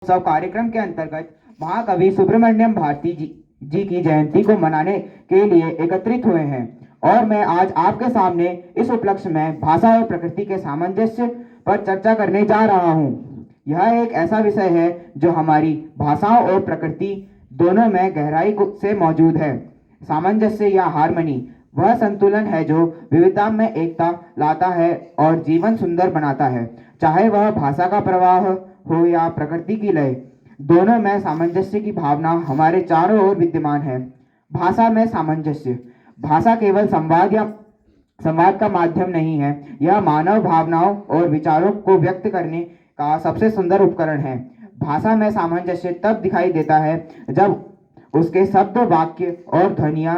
उत्सव कार्यक्रम के अंतर्गत महाकवि सुब्रमण्यम भारती जी की जयंती को मनाने के लिए एकत्रित हुए हैं और मैं आज आपके सामने इस उपलक्ष्य में भाषा और प्रकृति के सामंजस्य पर चर्चा करने जा रहा हूँ। यह एक ऐसा विषय है जो हमारी भाषाओं और प्रकृति दोनों में गहराई से मौजूद है। सामंजस्य या हार्मनी वह संतुलन है जो विविधता में एकता लाता है और जीवन सुंदर बनाता है। चाहे वह भाषा का प्रवाह हो या प्रकृति की लय, दोनों में सामंजस्य की भावना हमारे चारों ओर विद्यमान है। भाषा में सामंजस्य। भाषा केवल संवाद का माध्यम नहीं है, यह मानव भावनाओं और विचारों को व्यक्त करने का सबसे सुंदर उपकरण है। भाषा में सामंजस्य तब दिखाई देता है जब उसके शब्द, वाक्य और ध्वनियाँ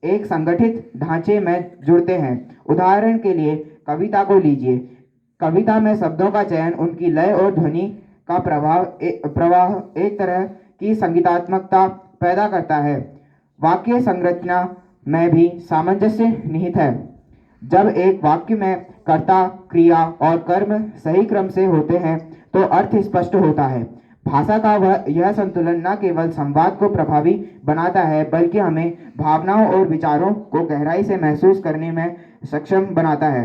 एक संगठित ढांचे में जुड़ते हैं। उदाहरण के लिए कविता को लीजिए। कविता में शब्दों का चयन, उनकी लय और ध्वनि का प्रवाह एक तरह की संगीतात्मकता पैदा करता है। वाक्य संरचना में भी सामंजस्य निहित है। जब एक वाक्य में कर्ता, क्रिया और कर्म सही क्रम से होते हैं तो अर्थ स्पष्ट होता है। भाषा का यह संतुलन न केवल संवाद को प्रभावी बनाता है बल्कि हमें भावनाओं और विचारों को गहराई से महसूस करने में सक्षम बनाता है।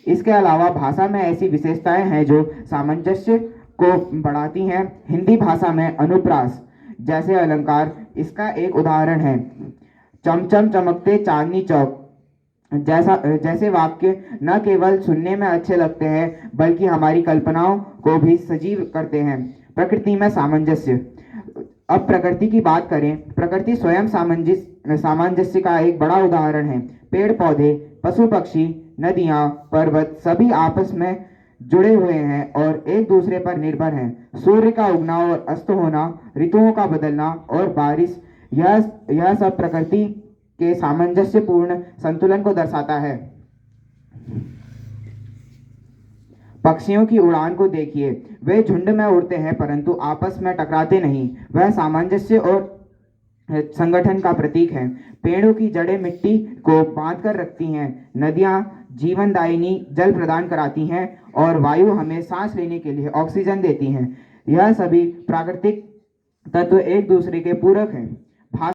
इसके अलावा भाषा में ऐसी विशेषताएं हैं जो सामंजस्य को बढ़ाती हैं। हिंदी भाषा में अनुप्रास जैसे अलंकार इसका एक उदाहरण है। चमचम चमकते चांदनी चौक जैसे वाक्य न केवल सुनने में अच्छे लगते हैं बल्कि हमारी कल्पनाओं को भी सजीव करते हैं। प्रकृति में सामंजस्य। अब प्रकृति की बात करें। प्रकृति स्वयं सामंजस्य का एक बड़ा उदाहरण है। पेड़ पौधे, पशु पक्षी, नदियाँ, पर्वत सभी आपस में जुड़े हुए हैं और एक दूसरे पर निर्भर हैं। सूर्य का उगना और अस्त होना, ऋतुओं का बदलना और बारिश, यह सब प्रकृति के सामंजस्यपूर्ण संतुलन को दर्शाता है। पक्षियों की उड़ान को देखिए। वे झुंड में उड़ते हैं परंतु आपस में टकराते नहीं। वह सामंजस्य और संगठन का प्रतीक है। पेड़ों की जड़ें मिट्टी को बांध कर रखती हैं। नदियाँ जीवनदायिनी जल प्रदान कराती हैं और वायु हमें सांस लेने के लिए ऑक्सीजन देती हैं। यह सभी प्राकृतिक तत्व एक दूसरे के पूरक हैं।